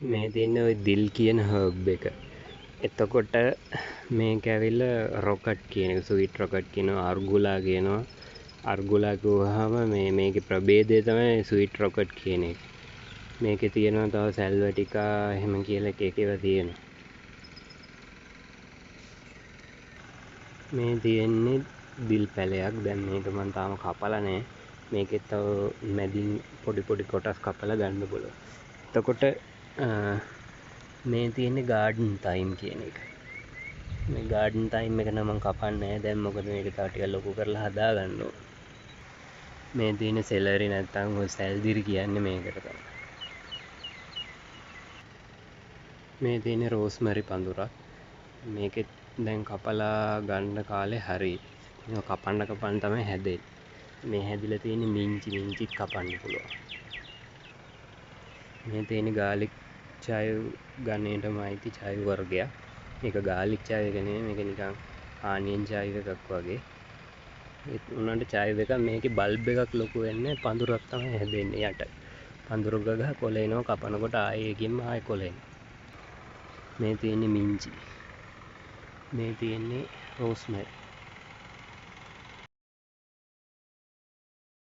මේ තියෙන්නේ ওই දිල් කියන හර්බ් එක. එතකොට මේක ඇවිල්ලා රොකට් කියන එක, ස්වීට් රොකට් කියනවා, අර්ගුලා කියනවා. අර්ගුලා කිව්වහම මේකේ ප්‍රභේදය තමයි ස්වීට් රොකට් කියන එක. මේකේ තියෙනවා තව සැල්වටිකා එහෙම කියලා එක ඒවා තියෙනවා. මේ තියෙන්නේ දිල් පැලයක්. දැන් මේක මම තාම කපලා නැහැ. මේකේ තව මැදින් පොඩි පොඩි කොටස් කපලා ගන්න පුළුවන්. එතකොට මේ තියෙන්නේ ගාඩන් තයිම් කියන එක. මේ ගාඩන් තයිම් එක නම් මම කපන්නේ නැහැ දැන්, මොකද මේක තව ටිකක් ලොකු කරලා හදා ගන්න ඕන. මේ තියෙන සෙලරි නැත්තම් ඔය සැල්දිරි කියන්නේ මේකට තමයි. මේ තියෙන රෝස්මැරි පඳුරක්. මේකෙත් දැන් කපලා ගන්න කාලේ හරි. මේක කපන්න තමයි හැදෙන්නේ. මේ හැදිලා තියෙන්නේ මිංචිත් කපන්න පුළුවන්. මේ තියෙන ගාලික් චායු ගණේටම අයිති චායු වර්ගයක්. මේක ගාලික් චායු එක නෙමෙයි, මේක නිකන් ආනියන් චායු එකක් වගේ. ඒ උනන්ට චායු එක මේකේ බල්බ් එකක් ලොකු වෙන්නේ පඳුරක් තමයි හැදෙන්නේ යට. පඳුර ගහ කොළ එනවා, කපනකොට ආයේ ඒකෙන්ම ආයේ කොළ එනවා. මේ තියෙන්නේ මිංචි. මේ තියෙන්නේ රෝස්මැරි.